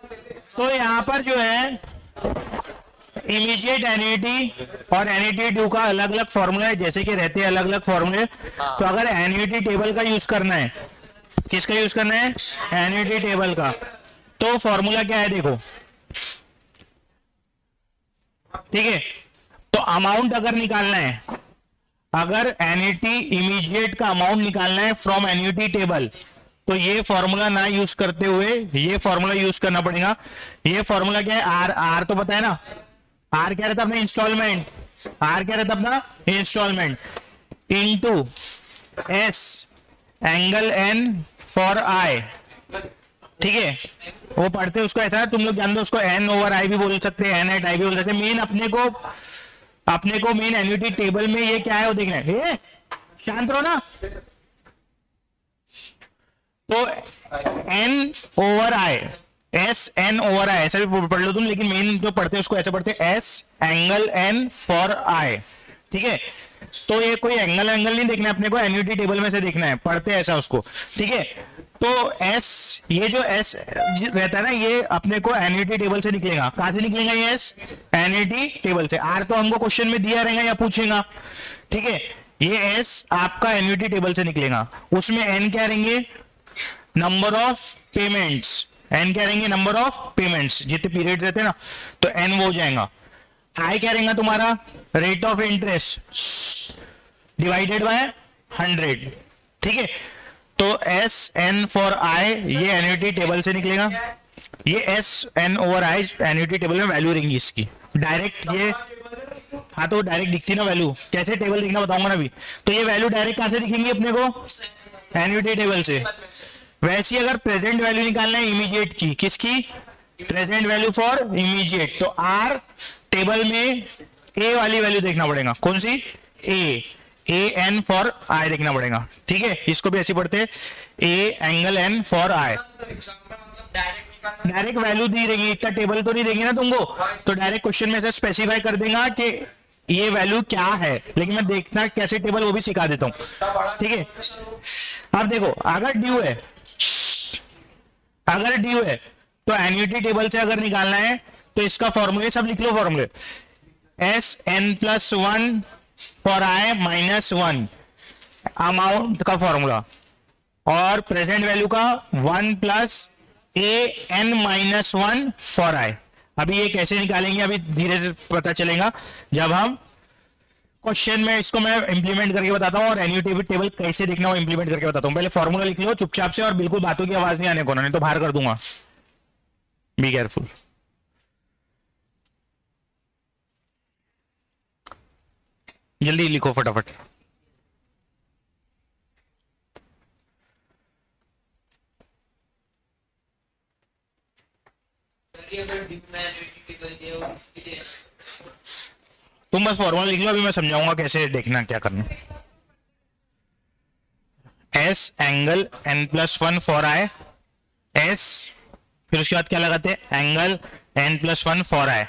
तो यहाँ पर जो है इमीडिएट एन्युटी और एन्युटी ड्यू का अलग अलग फॉर्मूला है, जैसे कि रहते हैं अलग अलग फॉर्मूले। तो अगर एन्युटी टेबल का यूज करना है, किसका यूज करना है, एन्युटी टेबल का, तो फॉर्मूला क्या है देखो, ठीक है। तो अमाउंट अगर निकालना है, अगर एन्युटी इमीडिएट का अमाउंट निकालना है फ्रॉम एन्युटी टेबल, तो ये फॉर्मूला ना यूज करते हुए ये फॉर्मूला यूज करना पड़ेगा। ये फॉर्मूला क्या है, आर, आर तो पता है ना, आर क्या रहता है अपना इंस्टॉलमेंट, आर क्या रहता है अपना installment, into S angle N for I, ठीक है। वो पढ़ते उसको ऐसा है, तुम लोग जान दो उसको एन ओवर आई भी बोल सकते हैं, एन एट आई भी बोल सकते हैं। मेन अपने को मेन एन्युटी टेबल में ये क्या है वो देखना है। शांत रहो ना। तो N over I, S N over I ऐसा भी पढ़ लो तुम, लेकिन मेन जो पढ़ते हैं उसको ऐसे पढ़ते हैं, S angle N for I, ठीक है। तो ये कोई एंगल नहीं देखना है अपने को, एन्युटी टेबल में से देखना है, पढ़ते हैं ऐसा उसको, ठीक है। तो एस, ये जो एस रहता है ना, ये अपने को एन्युटी टेबल से निकलेगा। कहां से निकलेगा ये एस, एन्युटी टेबल से। आर तो हमको क्वेश्चन में दिया रहेगा या पूछेगा, ठीक है। ये एस आपका एन्युटी टेबल से निकलेगा। उसमें एन क्या रहेंगे, नंबर ऑफ पेमेंट्स, एन क्या रहेंगे, नंबर ऑफ पेमेंट्स, जितने पीरियड रहते हैं ना, तो एन वो हो जाएगा। आई क्या रहेगा तुम्हारा, rate of interest divided by 100, ठीक है। तो एस एन फॉर आई ये एन्युटी टेबल से निकलेगा। ये S N over I annuity table में वैल्यू रहेंगी इसकी डायरेक्ट। ये हाँ तो डायरेक्ट दिखती ना वैल्यू, कैसे टेबल दिखना बताऊंगा ना अभी। तो ये वैल्यू डायरेक्ट कहां से दिखेंगी अपने को, एन्युटी टेबल से। वैसे अगर प्रेजेंट वैल्यू निकालना है इमीडिएट की, किसकी, प्रेजेंट वैल्यू फॉर इमीडिएट, तो आर टेबल में ए वाली वैल्यू देखना पड़ेगा। कौन सी, ए एन फॉर आई देखना पड़ेगा, ठीक है। इसको भी ऐसे पढ़ते हैं, A angle N for I. Direct value दी रहेगी, इतना टेबल तो नहीं देंगे ना तुमको, तो डायरेक्ट क्वेश्चन में से स्पेसिफाई कर देगा कि ये वैल्यू क्या है, लेकिन मैं देखना कैसे टेबल वो भी सिखा देता हूं, ठीक है। अब देखो अगर ड्यू है, अगर ड्यू है तो एन्युटी टेबल से अगर निकालना है तो इसका फॉर्मूले सब लिख लो, फॉर्मूले S N plus 1 for I minus 1 amount का फॉर्मूला, और प्रेजेंट वैल्यू का 1 plus A N minus 1 for I. अभी ये कैसे निकालेंगे अभी धीरे धीरे पता चलेगा जब हम क्वेश्चन में, इसको मैं इंप्लीमेंट करके बताता हूँ और एन्युटी टेबल कैसे देखना हो इंप्लीमेंट करके बताता हूँ। पहले फॉर्मूला लिख लो चुपचाप से, और बिल्कुल बातों की आवाज नहीं आने को, नहीं तो बाहर कर दूंगा, बी केयरफुल। जल्दी लिखो फटाफट। तुम बस फॉर्मूला लिख लो, अभी मैं समझाऊंगा कैसे देखना क्या करना। S angle N plus 1 for I, S फिर उसके बाद क्या लगाते हैं, angle N plus 1 for I.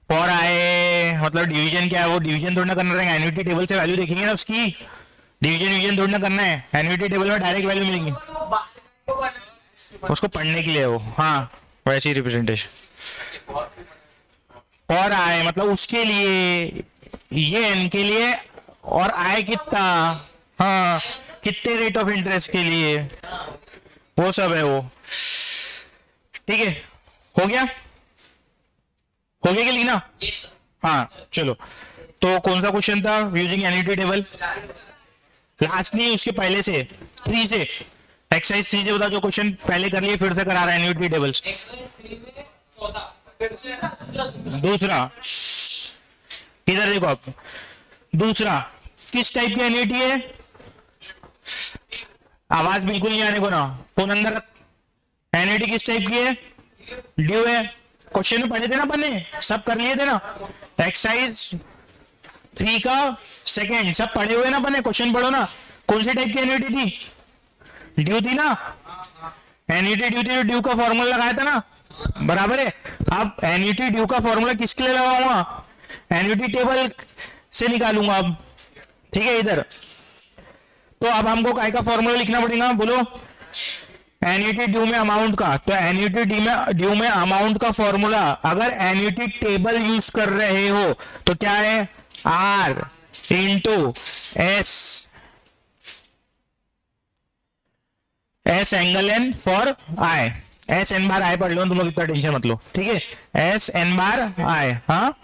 For I मतलब डिवीजन क्या है, वो डिवीजन थोड़ा करना रहेगा, एन्युटी टेबल से वैल्यू देखेंगे ना उसकी, डिवीजन थोड़ा करना है, एन्युटी टेबल में डायरेक्ट वैल्यू मिलेंगी उसको पढ़ने के लिए वो, हाँ वैसे ही रिप्रेजेंटेशन। और आए मतलब उसके लिए, ये एन के लिए, और आए कितना, हाँ कितने रेट ऑफ इंटरेस्ट के लिए, वो सब है वो, ठीक है। हो गया, हो गया क्या लिखना, हाँ चलो। तो कौन सा क्वेश्चन था, यूजिंग एन्युटी टेबल, लास्ट नहीं उसके पहले से 3 से, एक्सरसाइज 3 से बता, जो क्वेश्चन पहले कर लिए फिर से करा रहा है एन्युटी टेबल्स। दूसरा इधर देखो आप, दूसरा किस टाइप की एन्युटी है, आवाज बिल्कुल नहीं आने को ना, फोन अंदर रख। एन्युटी किस टाइप की है, ड्यू है, क्वेश्चन में पढ़े थे ना, पढ़ने सब कर लिए थे ना, एक्सरसाइज 3 का सेकंड सब पढ़े हुए ना, पढ़ने क्वेश्चन पढ़ो ना, कौन से टाइप की एन्युटी थी, ड्यू थी ना, एन्युटी ड्यू थी, ड्यू का फॉर्मूला लगाया था ना, बराबर है। अब एन्युटी ड्यू का फॉर्मूला किसके लिए लगाऊंगा, एन्युटी टेबल से निकालूंगा अब, ठीक है इधर। तो अब हमको काय का फॉर्मूला लिखना पड़ेगा, बोलो, एन्युटी ड्यू में अमाउंट का, तो एन्युटी ड्यू में अमाउंट का फॉर्मूला, अगर एन्युटी टेबल यूज कर रहे हो तो क्या है, R into S angle N for I. S N bar I पढ़ लो तुम लोग, इतना टेंशन मत लो, ठीक है। एस एन बार आई, हाँ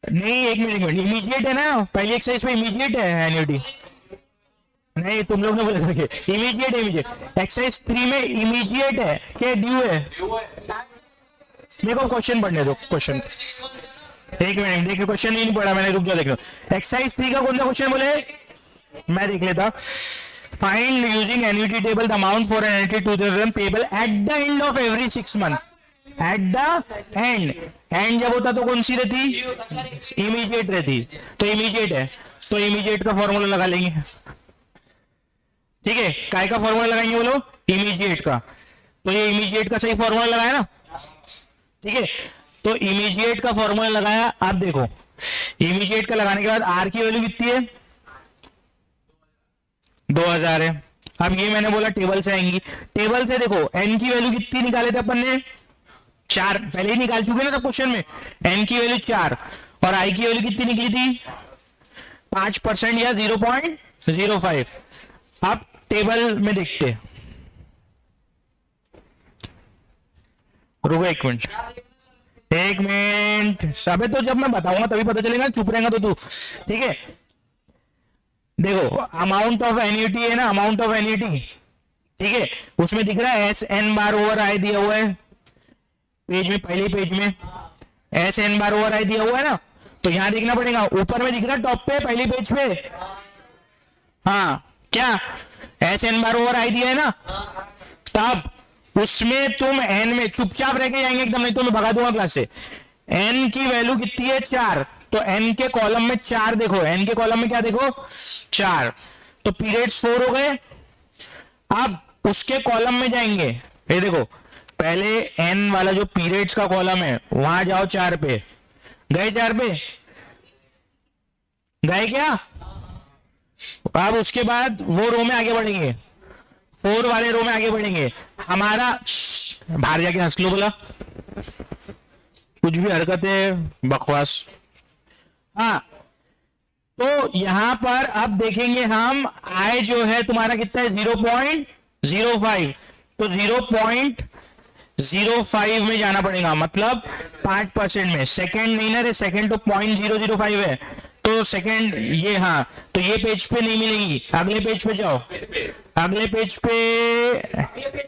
नहीं, एक मिनट इमीडिएट है ना, पहली एक्सरसाइज में इमीडिएट है एन्युटी, नहीं तुम लोग ने बोला इमीडिएट एक्सरसाइज 3 में इमीडिएट है क्या, ड्यू है। देखो क्वेश्चन पढ़ने दो, क्वेश्चन एक मिनट देखिए, क्वेश्चन ही नहीं पढ़ा मैंने, रुक जाओ देख लो। एक्सरसाइज 3 का कौन सा क्वेश्चन बोले, मैं देख लेता। Find using annuity table the amount for an annuity to the payable at the end of every 6 month. At the end जब होता तो कौन सी रहती, इमीडिएट रहती, तो इमीडिएट है तो इमीडिएट का फॉर्मूला लगा लेंगे, ठीक है। काय का फॉर्मूला लगाएंगे बोलो, इमीडिएट का, तो ये इमीडिएट का सही फॉर्मूला लगाया ना, ठीक है। तो इमीडिएट का फॉर्मूला लगाया, आप देखो इमीडिएट का लगाने के बाद आर की वैल्यू कितनी है, 2000 है। अब ये मैंने बोला टेबल से आएंगी, टेबल से देखो एन की वैल्यू कितनी निकाले थे अपन ने, 4 पहले ही निकाल चुके ना सब क्वेश्चन में। एन की वैल्यू 4 और आई की वैल्यू कितनी निकली थी, 5% या 0.05। अब टेबल में देखते, रुको एक मिनट सबे, तो जब मैं बताऊंगा तभी पता चलेगा, चुप रहेगा तो तू, ठीक है। देखो अमाउंट ऑफ एन्युटी है ना, अमाउंट ऑफ एन्युटी, ठीक है, उसमें दिख रहा है S N bar over I दिया हुआ है पेज में, पहले पेज में S N bar over I दिया हुआ है ना, तो यहां देखना पड़ेगा, ऊपर में दिख रहा है टॉप पे पहली पेज पे, हाँ क्या S N bar over I दिया है ना, तब उसमें तुम एन में चुपचाप रह के जाएंगे एकदम, नहीं तो मैं भगा दूंगा क्लास से। एन की वैल्यू कितनी है, 4, तो एन के कॉलम में 4 देखो, एन के कॉलम में क्या देखो 4, तो पीरियड्स 4 हो गए। अब उसके कॉलम में जाएंगे, ये देखो पहले एन वाला जो पीरियड्स का कॉलम है वहां जाओ, 4 पे गए, 4 पे गए क्या। अब उसके बाद वो रो में आगे बढ़ेंगे, 4 वाले रो में आगे बढ़ेंगे, हमारा बाहर जाके हंस लो, बोला कुछ भी हरकत है बकवास। हाँ तो यहां पर अब देखेंगे हम, आई जो है तुम्हारा कितना है 0.05, तो 0.05 में जाना पड़ेगा, मतलब 5% में। सेकंड नहीं ना रे, सेकंड तो 0.005 है, तो सेकंड ये, हाँ तो ये पेज पे नहीं मिलेगी, अगले पेज पे जाओ, अगले पेज पे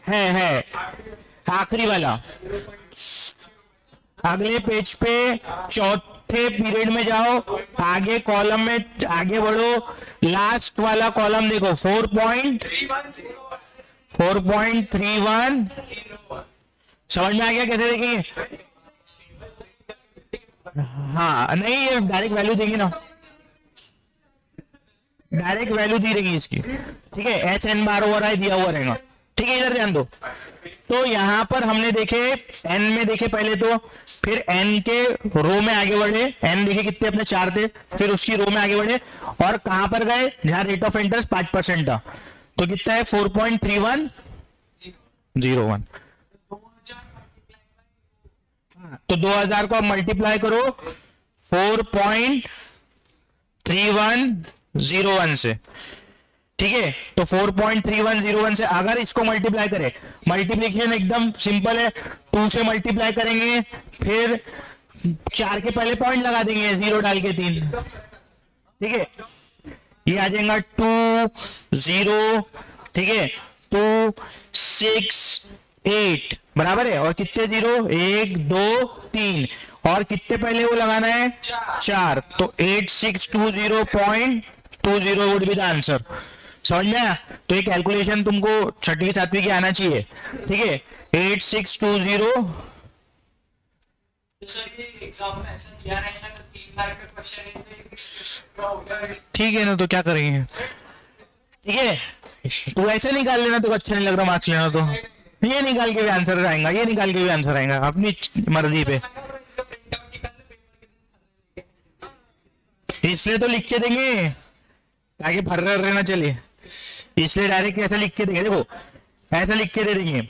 है आखिरी वाला, अगले पेज पे चौथे पीरियड में जाओ, आगे कॉलम में आगे बढ़ो, लास्ट वाला कॉलम देखो 4.31। समझ में आ गया कैसे देखेंगे, हाँ नहीं ये डायरेक्ट वैल्यू देंगे ना, डायरेक्ट वैल्यू दी रहेगी इसकी, ठीक है। H N bar over I दिया हुआ रहेगा, ठीक है, इधर ध्यान दो। तो यहां पर हमने देखे एन में देखे पहले, तो फिर एन के रो में आगे बढ़े, एन देखे कितने अपने 4 थे, फिर उसकी रो में आगे बढ़े और कहां पर गए, जहां रेट ऑफ इंटरेस्ट 5% था, तो कितना है 4.3101। तो 2000 को आप मल्टीप्लाई करो 4.3101 से, ठीक है। तो 4.3101 से अगर इसको मल्टीप्लाई करें, मल्टीप्लिकेशन एकदम सिंपल है, 2 से मल्टीप्लाई करेंगे, फिर 4 के पहले पॉइंट लगा देंगे 0 डाल के 3, ठीक है। ये आ जाएगा 2 0, ठीक है, 2 6 8 बराबर है, और कितने 0 1 2 3, और कितने पहले वो लगाना है 4, तो 8620.20 वुड बी द आंसर। समझ में आया, तो ये कैलकुलेशन तुमको 6वीं 7वीं की आना चाहिए, ठीक है। 8620, ठीक है ना, तो क्या करेंगे, ठीक है। तू ऐसे निकाल लेना तो अच्छा नहीं लग रहा, मार्क्स लेना तो ये निकाल के भी आंसर आएगा, ये निकाल के भी आंसर आएगा, अपनी मर्जी पे, इसलिए तो लिख के देंगे, ताकि भर रहना चले, इसलिए डायरेक्ट ऐसा लिख के देंगे। देखो ऐसा लिख के दे देंगे,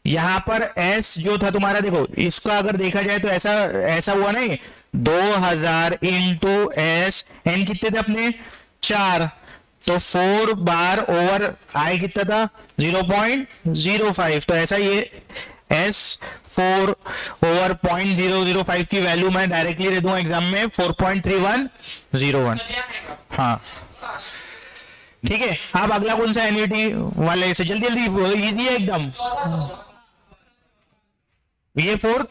यहाँ पर S जो था तुम्हारा, देखो इसका अगर देखा जाए तो ऐसा ऐसा हुआ नहीं, 2000 इंटू एस, एन कितने थे अपने 4, तो 4 बार ओवर आई कितना था 0.05, तो ऐसा ये S 4 ओवर 0.005 की वैल्यू मैं डायरेक्टली दे दूंगा एग्जाम में 4.3101। हाँ ठीक है। अब अगला कौन सा एन्युटी वाले से, जल्दी जल्दी, इजी है एकदम, ये फोर्थ,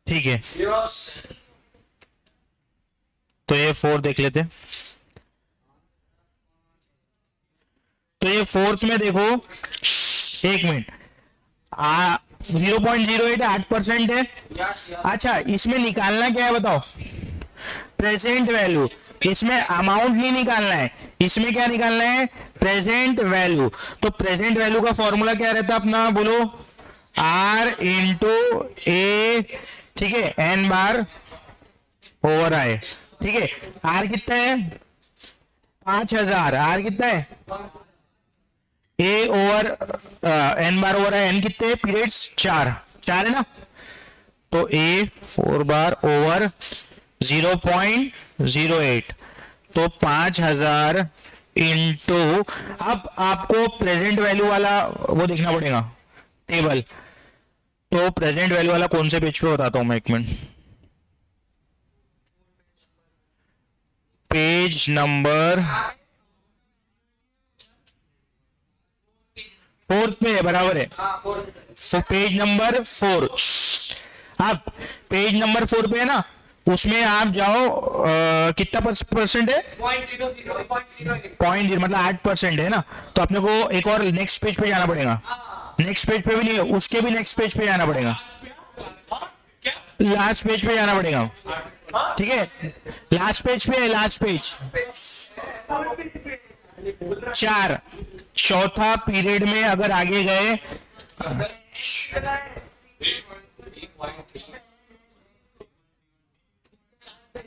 ठीक है। तो ये फोर्थ देख लेते, तो ये फोर्थ में देखो, एक मिनट, 0.08 8% है। अच्छा इसमें निकालना क्या है बताओ, प्रेजेंट वैल्यू, इसमें अमाउंट नहीं निकालना है, इसमें क्या निकालना है, प्रेजेंट वैल्यू। तो प्रेजेंट वैल्यू का फॉर्मूला क्या रहता है अपना, बोलो, R इंटू ए, ठीक है, एन बार ओवर आई, ठीक है। R कितना है 5000, R कितना है, A over N bar over I, N कितने पीरियड्स 4 है ना, तो ए 4 बार ओवर 0.08, तो 5000 इंटू, अब आपको प्रेजेंट वैल्यू वाला वो देखना पड़ेगा टेबल, तो प्रेजेंट वैल्यू वाला कौन से पेज पे बताता हूं मैं, एक मिनट, पेज नंबर 4 पे है, बराबर है, तो पेज नंबर 4, अब पेज नंबर 4 पे है ना, उसमें आप जाओ, कितना परसेंट है, 0.0 मतलब 8% है ना, तो अपने को एक और नेक्स्ट पेज पे जाना पड़ेगा, नेक्स्ट पेज पे भी नहीं है, उसके भी नेक्स्ट पेज पे जाना पड़ेगा, लास्ट पेज पे जाना पड़ेगा, ठीक है, लास्ट पेज पे है, लास्ट पेज 4, चौथा पीरियड में अगर आगे गए,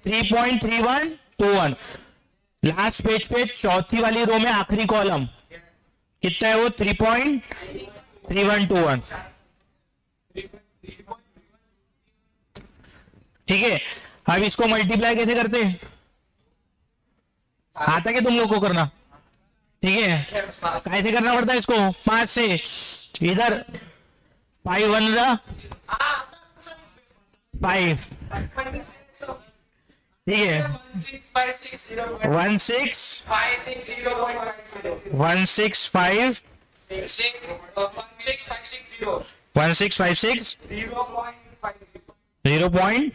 3.3121, लास्ट पेज पे चौथी वाली रो में आखिरी कॉलम कितना है, वो 3.3121, ठीक है। अब इसको मल्टीप्लाई कैसे करते हैं, आता क्या तुम लोग को करना, ठीक है, कैसे करना पड़ता है इसको, 5 से इधर 5 1 5, ठीक है, 1656 0.50।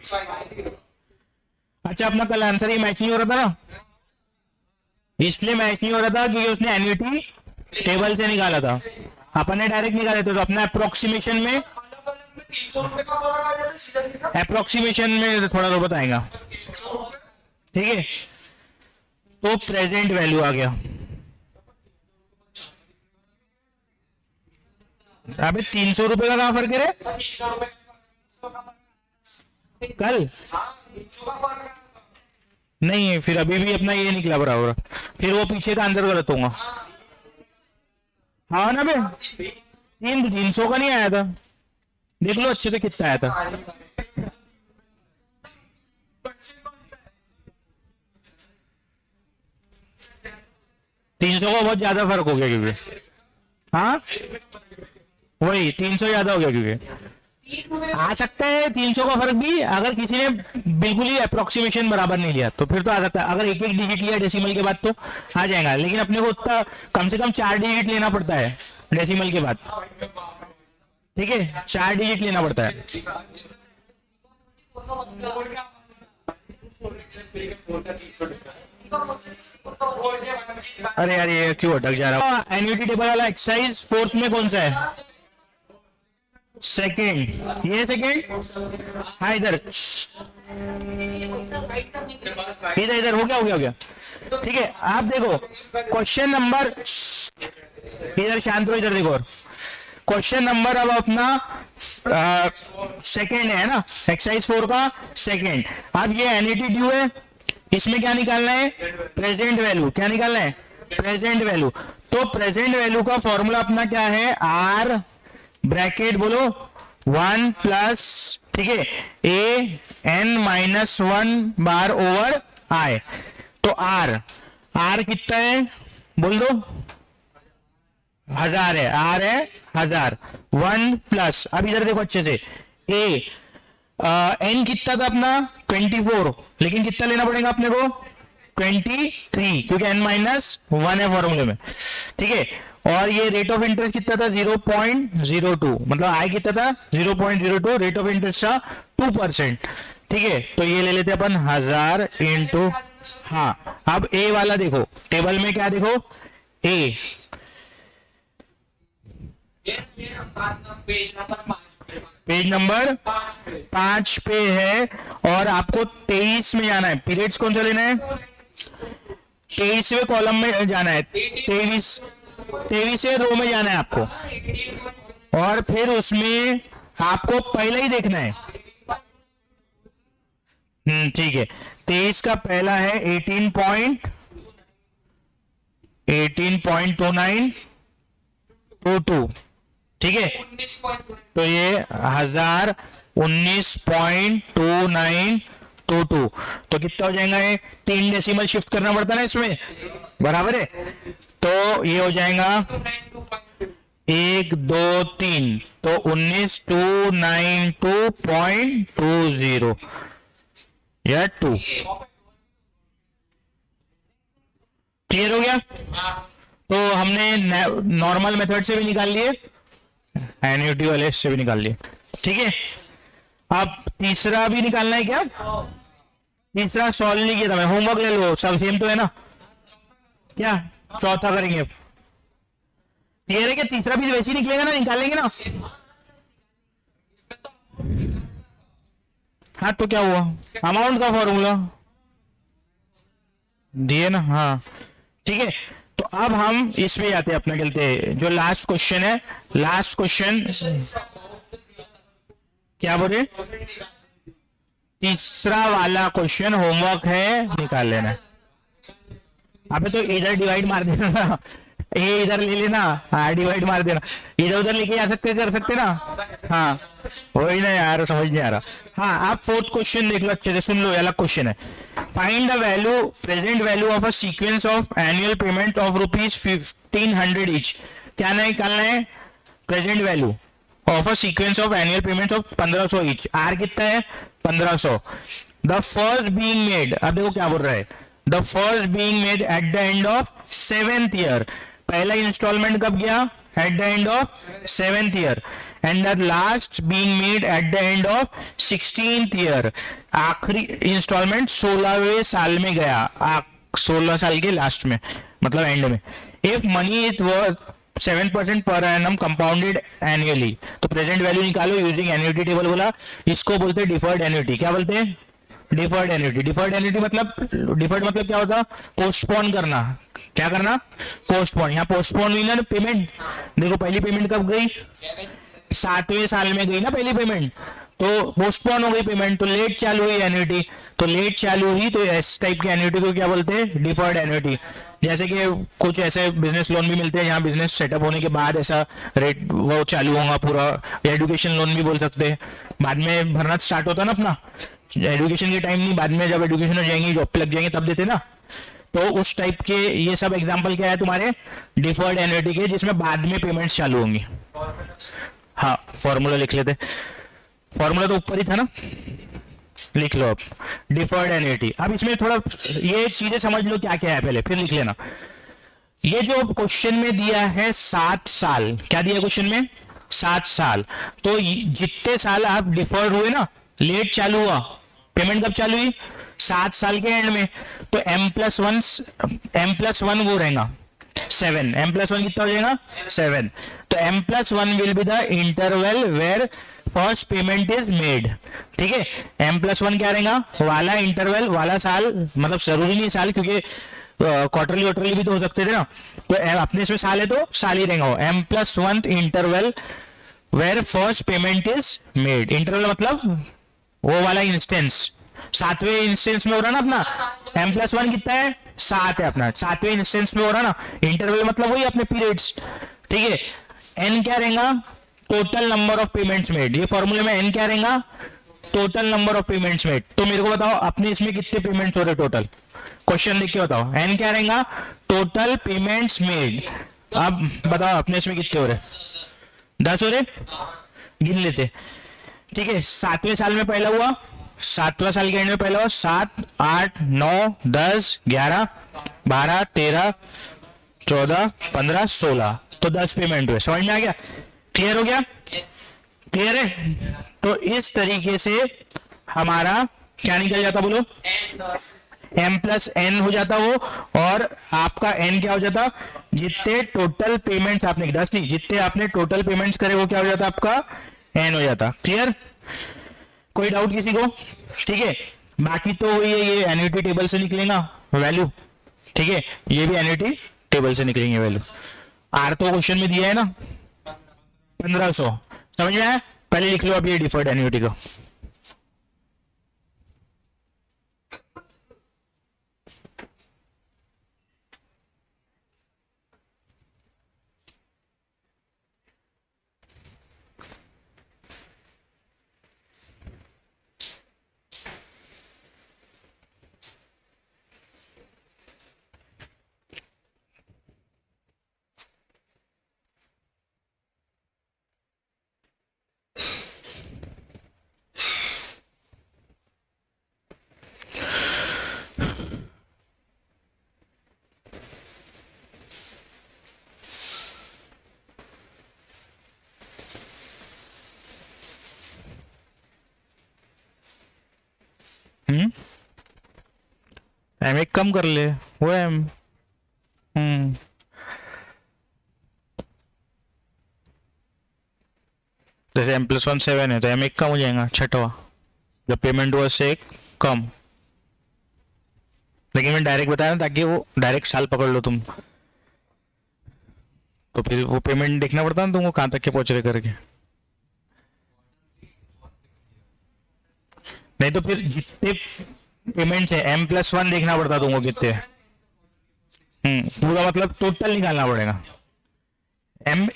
अच्छा अपना कल आंसर ही मैच नहीं हो रहा था ना, इसलिए मैच नहीं हो रहा था क्योंकि उसने एन्युटी टेबल से निकाला था, अपन ने डायरेक्ट निकाले थे, तो अपना अप्रोक्सीमेशन में थोड़ा तो बताएगा, ठीक है। तो प्रेजेंट वैल्यू आ गया, अबे 300 रुपए का कहां फर्क है रे, कल नहीं, फिर अभी भी अपना ये निकला बराबर, फिर वो पीछे का आंसर गलत होगा, हाँ ना बे, 300 का नहीं आया था, देख लो अच्छे से कितना आया था, 300 का बहुत ज्यादा फर्क हो गया, क्योंकि हाँ वही 300 ज्यादा हो गया, क्योंकि आ सकता है 300 का फर्क भी, अगर किसी ने बिल्कुल ही अप्रोक्सीमेशन बराबर नहीं लिया तो फिर तो आ सकता है, अगर एक एक डिजिट लिया डेसिमल के बाद तो आ जाएगा, लेकिन अपने को उतना कम से कम 4 डिजिट लेना पड़ता है डेसिमल के बाद, ठीक है, 4 डिजिट लेना पड़ता है। अरे यार ये क्यों अटक जा रहा है, एन्युटी टेबल वाला एक्सरसाइज 4th में कौन सा है, सेकेंड, ये सेकेंड, हाँ इधर इधर इधर हो गया, ठीक है। आप देखो क्वेश्चन नंबर, इधर शांत हो, इधर देखो, क्वेश्चन नंबर अब अपना सेकेंड है ना, एक्सरसाइज 4 का सेकेंड। अब ये एन्युटी ड्यू है, इसमें क्या निकालना है? Present value. क्या निकालना है? Present value. तो प्रेजेंट वैल्यू का फॉर्मूला अपना क्या है? आर ब्रैकेट बोलो 1 प्लस, ठीक है, A N minus 1 bar over I. तो आर कितना है बोल दो? 1000 है। आर है 1000। 1 प्लस, अब इधर देखो अच्छे से, ए एन कितना था अपना? 24, लेकिन कितना लेना पड़ेगा अपने को? 23, क्योंकि n माइनस 1 है फॉर्मूले में, ठीक है। और ये रेट ऑफ इंटरेस्ट कितना था? 0.02, मतलब आई कितना था? 0.02, रेट ऑफ इंटरेस्ट था 2%, ठीक है। तो ये ले लेते अपन 1000 इंटू, हाँ अब ए वाला देखो, टेबल में क्या देखो? ए पेज नंबर 5 पे है, और आपको 23 में जाना है। पीरियड्स कौन सा लेना है? 23वें कॉलम में जाना है। 23वें रो में जाना है आपको, और फिर उसमें आपको पहले ही देखना है। ठीक है, 23 का पहला है 18.2922, ठीक है। तो ये 1019.2922, तो कितना हो जाएगा? ये 3 डेसिमल शिफ्ट करना पड़ता है ना इसमें, बराबर है। तो ये हो जाएगा 1 2 3, तो 19292.20 या 2। क्लियर हो गया? तो हमने नॉर्मल मेथड से भी निकाल लिए, एन्युटी वाले से भी निकाल लिए, ठीक है। अब तीसरा भी निकालना है क्या? तीसरा सॉल्व नहीं किया था मैं, होमवर्क ले लो, सब सेम तो है ना। क्या चौथा करेंगे अब? क्लियर है क्या? तीसरा भी वैसे ही निकलेगा ना, निकालेंगे ना। हाँ तो क्या हुआ? अमाउंट का फॉर्मूला दिए ना, हाँ ठीक है। तो अब हम इसमें जाते हैं, अपना खेलते जो लास्ट क्वेश्चन है। लास्ट क्वेश्चन क्या बोले? तीसरा वाला क्वेश्चन होमवर्क है, निकाल लेना। अबे तो इधर डिवाइड मार देना, ये इधर ले लेना, हाँ डिवाइड मार देना, इधर उधर लेके जा सकते, कर सकते ना। हाँ वही ना यार, समझ नहीं आ रहा। हाँ आप फोर्थ क्वेश्चन देख लो अच्छे से, सुन लो, अलग क्वेश्चन है। Find the value, present value of a sequence of annual payment of ₹1500 each. क्या निकालना है? Present value of a sequence of annual payment of 1500 each. R कितना है? 1500। द फर्स्ट बीइंग मेड, अब देखो क्या बोल रहा है, the first being made at the end of 7th year. पहला इंस्टॉलमेंट कब गया? Eight the end of 7th year. And the last being made at the end of 16th year. आखिरी इंस्टॉलमेंट 16वें साल में गया, 16 साल के लास्ट में, मतलब एंड में। If money is worth 7% per annum compounded annually, तो प्रेजेंट वैल्यू निकालो यूजिंग एन्युटी टेबल। बोला इसको बोलते हैं डिफर्ड एन्युटी। क्या बोलते हैं? Deferred annuity. डिफर्ड एन्युटी मतलब, डिफर्ड मतलब क्या होता? पोस्टपोन करना। क्या करना? पोस्टपोन। यहाँ पोस्टपोन हुई ना पेमेंट, देखो पहली पेमेंट कब गई? 7वें साल में गई ना पहली पेमेंट, तो पोस्टपोन हो गई पेमेंट, तो लेट चालू हुई एन्युटी। तो लेट चालू हुई तो इस टाइप की एन्युटी को क्या बोलते हैं? Deferred annuity. जैसे कि कुछ ऐसे बिजनेस लोन भी मिलते हैं, यहाँ बिजनेस सेटअप होने के बाद ऐसा रेट वो चालू होगा पूरा। एजुकेशन लोन भी बोल सकते हैं, बाद में भरना स्टार्ट होता है ना अपना, एजुकेशन के टाइम नहीं, बाद में जब एजुकेशन हो जाएंगे, जॉब पे लग जाएंगे तब देते ना। तो उस टाइप के ये सब एग्जांपल क्या है तुम्हारे डिफर्ड एन्युटी के, जिसमें बाद में पेमेंट्स चालू होंगी। हाँ फॉर्मूला लिख लेते, फॉर्मूला तो ऊपर ही था ना, लिख लो अब डिफर्ड एन्युटी। अब इसमें थोड़ा ये चीजें समझ लो क्या क्या है, पहले फिर लिख लेना। ये जो क्वेश्चन में दिया है 7 साल, क्या दिया क्वेश्चन में? 7 साल। तो जितने साल आप डिफर्ड हुए ना, लेट चालू हुआ, पेमेंट कब चालू हुई? 7 साल के एंड में। तो m+1 वो रहेगा 7, m+1 कितना हो जाएगा? 7। तो m+1 will be the interval where first payment is made. ठीक है, m+1 क्या रहेगा? वाला इंटरवल, वाला साल, मतलब जरूरी नहीं साल, क्योंकि क्वार्टरली वार्टरली भी तो हो सकते थे ना। तो अपने इसमें साल है तो साल ही रहेगा। m+1 interval where first payment is made. Interval मतलब वो वाला इंस्टेंस, सातवें इंस्टेंस में हो रहा ना अपना, m+1 कितना है 7 है अपना, सातवें इंस्टेंस में हो रहा ना, इंटरवल मतलब वही अपने पीरियड्स, ठीक है। n क्या रहेगा, total number of payments made, ये फॉर्मूले में n क्या रहेगा, total number of payments made. तो मेरे को बताओ अपने इसमें कितने पेमेंट्स हो रहे टोटल, क्वेश्चन लिख के बताओ, n क्या रहेगा, टोटल पेमेंट्स मेड। अब बताओ अपने इसमें कितने हो रहे, 10 हो रहे, गिन लेते, ठीक है। सातवें साल में पहला हुआ, सातवां साल के एंड में पहला हुआ 7, 8, 9, 10, 11, 12, 13, 14, 15, 16, तो 10 पेमेंट हुए। समझ में आ गया, क्लियर हो गया, क्लियर है। तो इस तरीके से हमारा क्या निकल जाता बोलो, m+n हो जाता वो, और आपका n क्या हो जाता, जितने टोटल पेमेंट्स आपने, 10 नहीं, जितने आपने टोटल पेमेंट्स करे वो क्या हो जाता आपका n हो जाता। क्लियर, कोई डाउट किसी को, ठीक है। बाकी तो ये एन्युटी टेबल से निकलेगा वैल्यू, ठीक है, ये भी एन्युटी टेबल से निकलेंगे वैल्यू। आर तो क्वेश्चन में दिया है ना 1500, समझ में आया। पहले लिख लो अब ये डिफर्ड एन्युटी को। एम एक कम कर ले, वो एम जैसे m+1 7 है तो m एक कम हो जाएगा छठवा, जब पेमेंट हुआ से एक कम। लेकिन मैं डायरेक्ट बताया ना ताकि वो डायरेक्ट साल पकड़ लो तुम, तो फिर वो पेमेंट देखना पड़ता ना तुमको कहाँ तक के पहुंच रहे करके। नहीं तो फिर जितने पेमेंट है m+1 देखना पड़ता तुमको कितने, पूरा मतलब टोटल निकालना पड़ेगा। m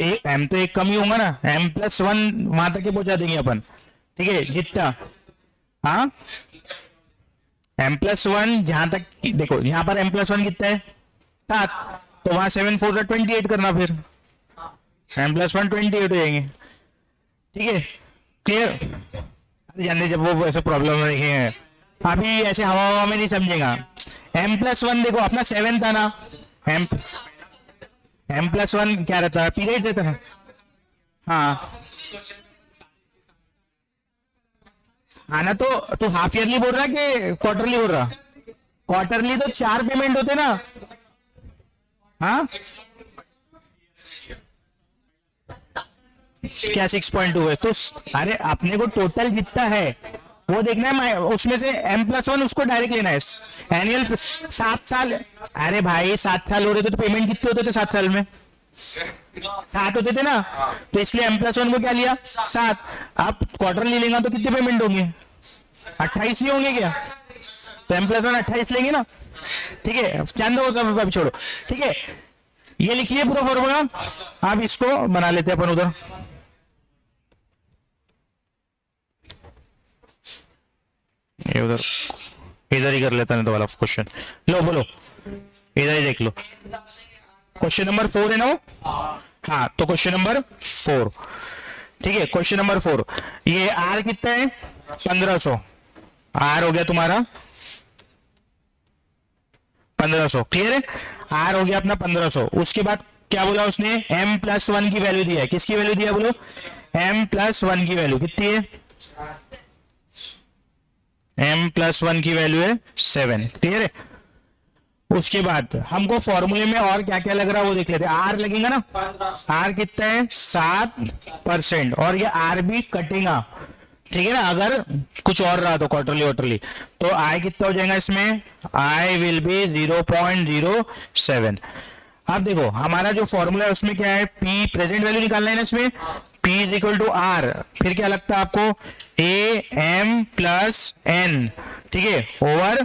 तो एक कम ही होगा ना, m+1 वहां तक के पहुंचा देंगे अपन, ठीक है जितना, हाँ m+1 जहां तक, देखो यहाँ पर m+1 कितना है 7, तो वहां 7 4 28 करना, फिर m+1 28 हो जाएंगे, ठीक है क्लियर। जाने जब वो ऐसे प्रॉब्लम देखेंगे, अभी ऐसे हवा हवा में नहीं समझेगा। m+1 देखो अपना 7 था ना, m+1 क्या रहता है, पीरियड रहता है, हाँ आना। तो हाफ ईयरली बोल रहा कि क्वार्टरली बोल रहा, क्वार्टरली तो 4 पेमेंट होते ना, हाँ क्या 6.2 है, तो अरे अपने को टोटल जितना है वो देखना है, उसमें से m+1 उसको डायरेक्ट लेना है एनुअल 7 साल। अरे भाई 7 साल हो रहे थे तो पेमेंट कितने होते थे 7 साल में, 7 होते थे ना, तो इसलिए m+1 को क्या लिया 7। अब क्वार्टर ले लेगा तो कितने पेमेंट होंगे 28 ही होंगे क्या, तो m+1 28 लेंगे ना, ठीक है जान दो सब अभी छोड़ो, ठीक है। ये लिखिए पूरा फॉर्मूला, आप इसको बना लेते हैं अपन उधर, ये उधर इधर ही कर लेता नहीं तो वाला क्वेश्चन, लो बोलो इधर ही देख लो, क्वेश्चन नंबर 4 है ना वो, हाँ तो क्वेश्चन नंबर 4, ठीक है क्वेश्चन नंबर 4। ये आर कितना है 1500, आर हो गया तुम्हारा 1500, क्लियर है, आर हो गया अपना 1500। उसके बाद क्या बोला उसने, m+1 की वैल्यू दिया है, किसकी वैल्यू दिया बोलो, m+1 की वैल्यू कितनी है, m+1 की वैल्यू है 7, क्लियर है। उसके बाद हमको फॉर्मूले में और क्या क्या लग रहा है वो देख लेते हैं। आर लगेगा ना, आर कितना है 7%, और ये आर भी कटेगा, ठीक है ना, अगर कुछ और रहा तो क्वार्टरली वार्टरली, तो आई कितना हो जाएगा इसमें, आई विल बी 0.07। अब देखो हमारा जो फॉर्मूला है उसमें क्या है, पी प्रेजेंट वैल्यू निकालना है ना इसमें, P is equal to R, फिर क्या लगता है आपको, a m+n, ठीक है, ओवर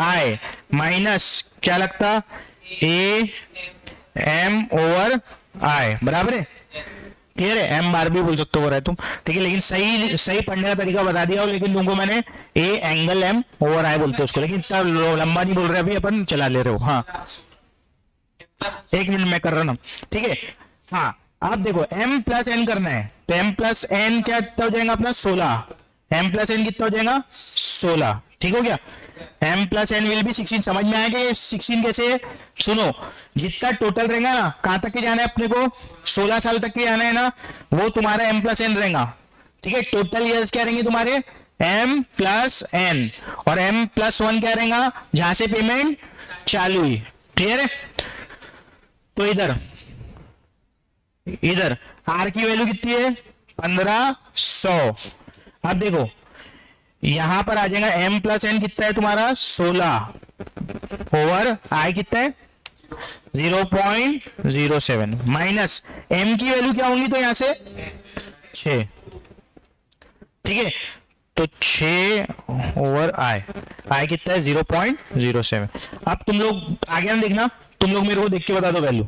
आई माइनस क्या लगता, ए एम ओवर आई, बराबर है, क्लियर है, एम बार भी बोल सकते हो रहा है तुम, ठीक है, लेकिन सही सही पढ़ने का तरीका बता दिया हो, लेकिन तुमको मैंने A angle M over I बोलते हो उसको, लेकिन इतना लंबा नहीं बोल रहे अभी, अपन चला ले रहे हो। हाँ 1 मिनट में कर रहा ना, ठीक है। हाँ अब देखो m प्लस एन करना है, तो m प्लस एन क्या कितना हो जाएगा अपना 16, m प्लस एन कितना हो जाएगा 16, ठीक हो गया। m plus N will be 16, समझ में आएगा ये 16 कैसे है? सुनो, जितना टोटल रहेगा ना, कहां तक के जाना है अपने को, 16 साल तक के जाना है ना, वो तुम्हारा m प्लस एन रहेगा, ठीक है। टोटल ईयर्स क्या रहेंगे तुम्हारे m प्लस एन, और m प्लस 1 क्या रहेगा जहां से पेमेंट चालू हुई, क्लियर है। तो इधर इधर आर की वैल्यू कितनी है 1500। अब देखो यहां पर आ जाएगा m प्लस एन कितना है तुम्हारा 16 ओवर आई कितना है 0.07 माइनस m की वैल्यू क्या होंगी तो यहां से 6, ठीक है। तो 6 ओवर आई कितना है 0.07। अब तुम लोग आगे ना देखना, तुम लोग मेरे को देख के बता दो वैल्यू,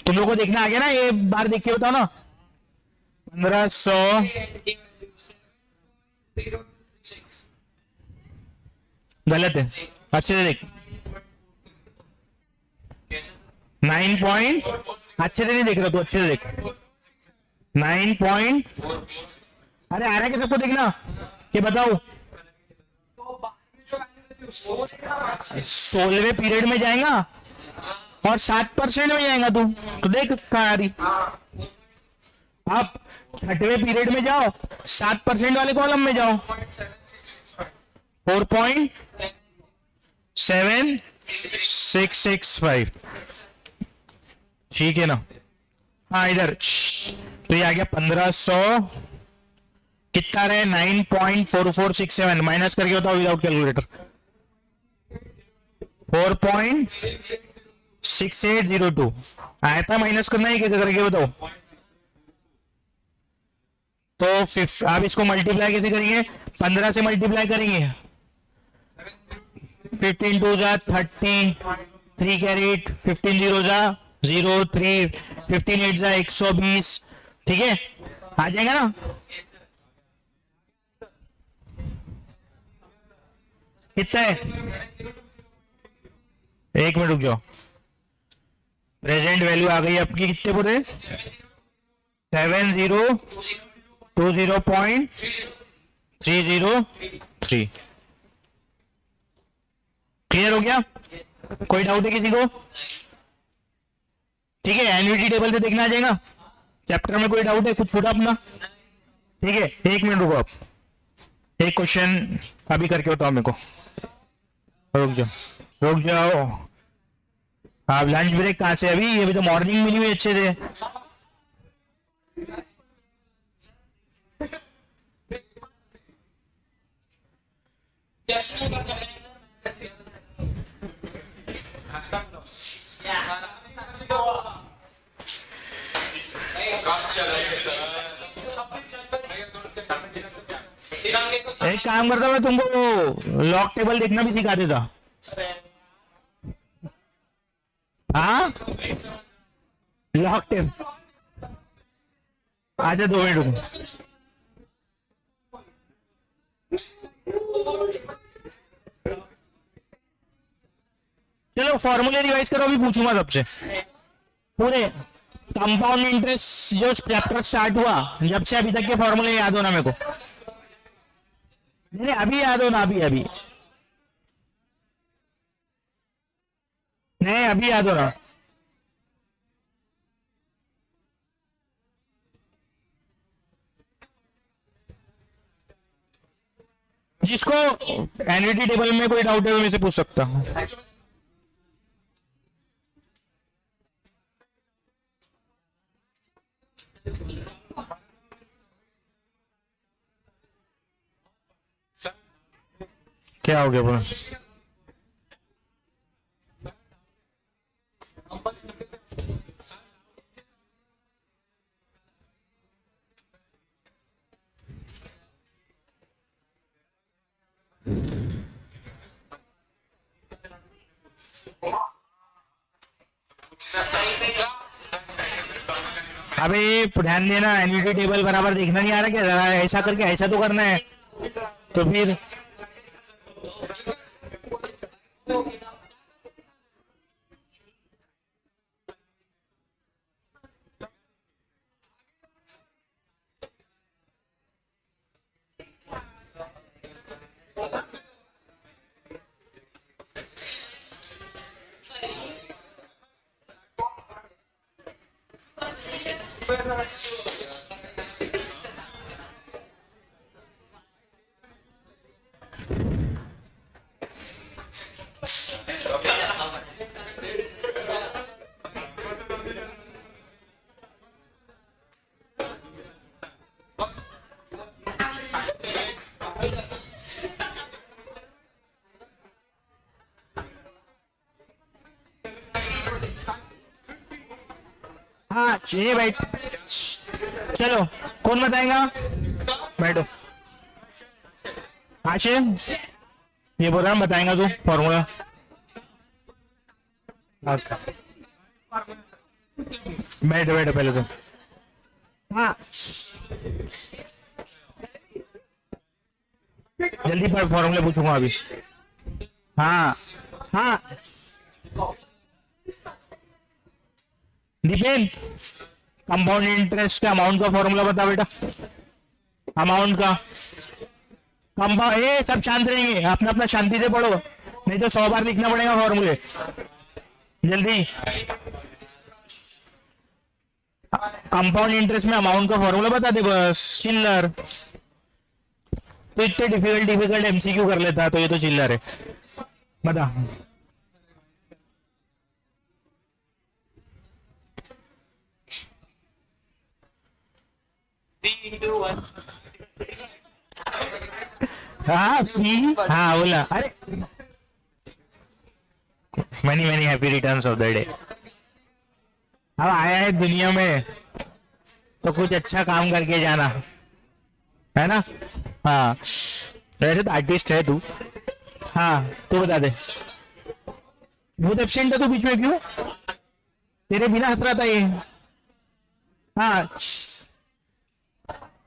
तुम लोग को देखना आ गया ना, ये बार देख के बताओ ना, 1500 गलत है, अच्छे से देख, 9 पॉइंट, अच्छे से नहीं देख रहा तू, अच्छे से देख, 9 पॉइंट, अरे आ रहा है कि सबको देखना कि बताओ 16वें पीरियड में जाएगा और 7% में जाएगा तू, तो देख कहां आ रही। अब 6वें पीरियड में जाओ, 7% वाले कॉलम में जाओ, 4.7665, ठीक है ना। हाँ इधर तो ये आ गया 1500, कितना रहे 9.4467, माइनस करके बताओ विदाउट कैलकुलेटर, 4.6802 आया था, माइनस करना है कैसे करके बताओ। तो आप इसको मल्टीप्लाई कैसे करेंगे, 15 से मल्टीप्लाई करेंगे, 15 टू जा 30, 3 कैरेट, 15 जीरो जा 0, 3, 15 8 जा 120, ठीक है, आ जाएगा ना। कितना है, एक मिनट रुक जाओ, प्रेजेंट वैल्यू आ गई आपकी कितने पूरे 7020.303, क्लियर हो गया, कोई डाउट है किसी को, ठीक है। एन्युटी टेबल से देखना आ जाएगा, चैप्टर में कोई डाउट है कुछ छोटा अपना, ठीक है। 1 मिनट रुको, आप एक क्वेश्चन अभी करके बताओ मेरे को, रुक जाओ रुक जाओ, आप लंच ब्रेक कहां से, अभी तो मॉर्निंग मिली हुई अच्छे से, एक काम करता मैं तुमको लॉक टेबल देखना भी सिखा देता, हाँ लॉक टेबल, आजा 2 मिनट रुको, चलो फॉर्मूले रिवाइज करो, अभी पूछूंगा सबसे, पूरे कंपाउंड इंटरेस्ट जो चैप्टर स्टार्ट हुआ जब से अभी तक के फॉर्मूले याद हो ना मेरे को, नहीं अभी याद हो ना, अभी नहीं अभी याद हो ना, जिसको एन्युटी टेबल में कोई डाउट है वो मेरे से पूछ सकता हूँ। क्या हो गया पूरा, अबे ध्यान देना, एन्युटी टेबल बराबर देखना नहीं आ रहा क्या? जरा ऐसा करके ऐसा तो करना है, तो फिर हाँ ये बैठ, चलो कौन बताएगा? बैठो आशिम, ये बोल रहा हूँ बताएगा तू फॉर्मूला। बैठो बैठो पहले तो। हाँ जल्दी पर फॉर्मूला पूछूंगा अभी। हाँ हाँ दीपेन, कंपाउंड इंटरेस्ट का अमाउंट का फॉर्मूला बता बेटा। अमाउंट का कंपाउंड, ये सब शांत रहेंगे, अपना अपना शांति से पढ़ो, नहीं तो 100 बार लिखना पड़ेगा फॉर्मूले। जल्दी, कंपाउंड इंटरेस्ट में अमाउंट का फॉर्मूला बता दे बस, चिल्लर। तो इतने डिफिकल्ट एमसीक्यू कर लेता, तो ये तो चिल्लर है, बता। हाँ सी, हाँ बोला। अरे money money happy returns of the day. अब आया है दुनिया में तो कुछ अच्छा काम करके जाना है ना। हाँ वैसे तो आर्टिस्ट है तू। हाँ तू बता दे, बहुत एब्सेंट है तू बीच में, क्यों? तेरे बिना हंस रहा था ये। हाँ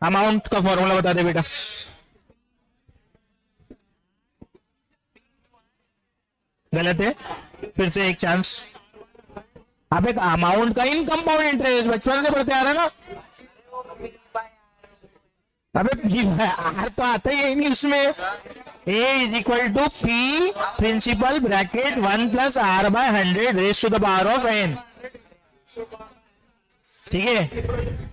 अमाउंट का फॉर्मूला बता दे बेटा। गलत है, फिर से एक चांस। आप एक अमाउंट का इन कंपाउंड इंटरेस्ट बचपन से पढ़ते आ रहे ना। अबे आर तो आता ही है नहीं उसमें। A is equal to P principal bracket 1 plus R by 100 raise to the power of N. ठीक है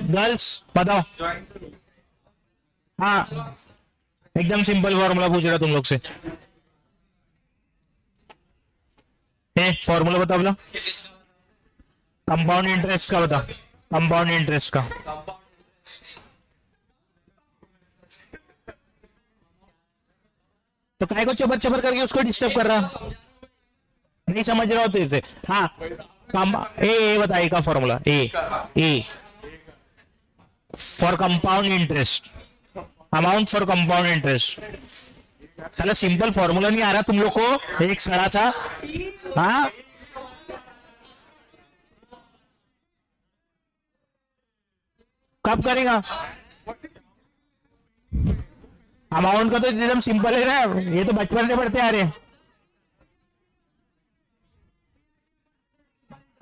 गर्ल्स बताओ। हाँ एकदम सिंपल फॉर्मूला पूछ रहा तुम लोग से। फॉर्मूला बता बोला, कंपाउंड इंटरेस्ट का बता, कंपाउंड इंटरेस्ट का। तो काय को चबर चबर करके उसको डिस्टर्ब कर रहा, नहीं समझ रहा हो तो इसे। हाँ ए बता, ए का formula, A for compound interest, amount for compound interest. साला सिंपल फॉर्मूला नहीं आ रहा तुम लोग को, एक सड़ाचा। हाँ कब करेगा? अमाउंट का तो एकदम सिंपल है ना, ये तो बचपन से पढ़ते आ रहे हैं।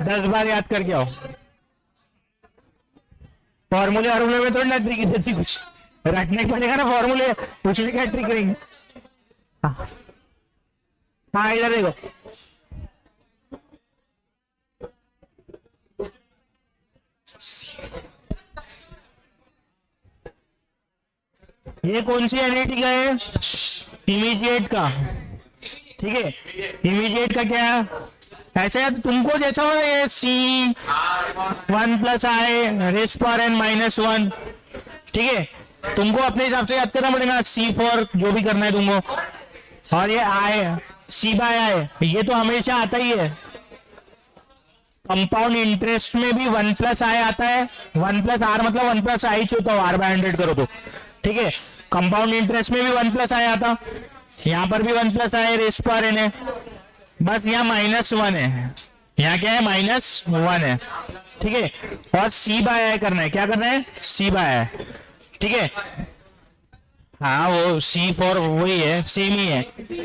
10 बार याद करके आओ। फॉर्मूले फॉर्मूले में थोड़ी ना ट्रिक जैसी कुछ रटने पड़ेगा ना फॉर्मूले, कुछ भी क्या ट्रिक करेंगे। हाँ इधर देखो, ये कौन सी एनईटी का है? इमीडिएट का। ठीक है इमीडिएट का क्या है? ऐसा है तुमको जैसा हो, ये सी 1 प्लस आई रेस पावर एन -1। ठीक है तुमको अपने हिसाब से याद करना पड़ेगा, सी फॉर जो भी करना है तुमको। और ये आई सी बाय आई, ये तो हमेशा आता ही है। कंपाउंड इंटरेस्ट में भी 1 प्लस आई आता है, 1 प्लस आर मतलब 1 प्लस आई होता है, आर बाय 100 करो तो। ठीक है कंपाउंड इंटरेस्ट में भी 1 प्लस आई आता, यहाँ पर भी 1 प्लस आई रेस पावर एन है। बस यहाँ -1 है, यहाँ क्या है -1 है, ठीक है। और सी बाय आई करना है, क्या करना है, सी बाय आई, ठीक है। हाँ वो सी फॉर वही है, सेम ही है,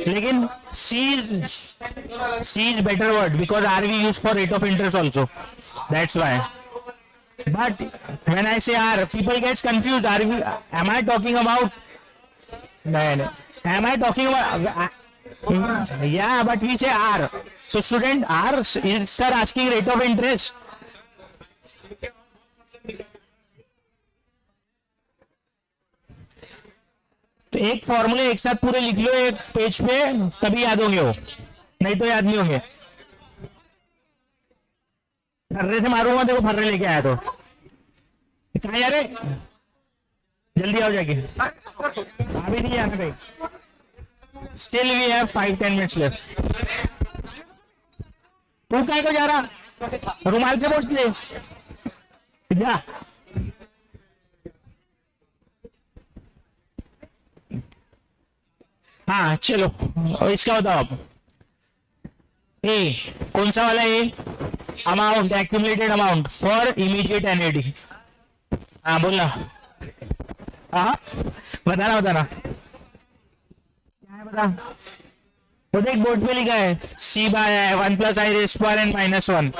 लेकिन C is better word because R we use for rate of interest also, that's why. But when I say R people gets confused, are we am I talking about, नहीं, am I talking about, yeah but we say r, so student r is sir asking rate of interest, तो एक फॉर्मूले एक साथ पूरे लिख लो एक page पे, तभी याद होंगे वो, नहीं तो याद नहीं होंगे। फर्रे से मारूंगा, देखो फर्रे लेके आया तो कहा यार, जल्दी आओ जाके, अभी नहीं जाना कहीं, still we have 5-10 minutes left. तू कहीं को जा रहा, रुमाल से पोंछ ले जा। हाँ चलो, और इसका बताओ आप, ए कौन सा वाला A, amount, accumulated amount for immediate एनएडी, हाँ बोलना, हाँ बताना बताना क्या है, बता। वो देख बोर्ड पे लिखा है सी बाय है 1 + i रेज़ टू n -1।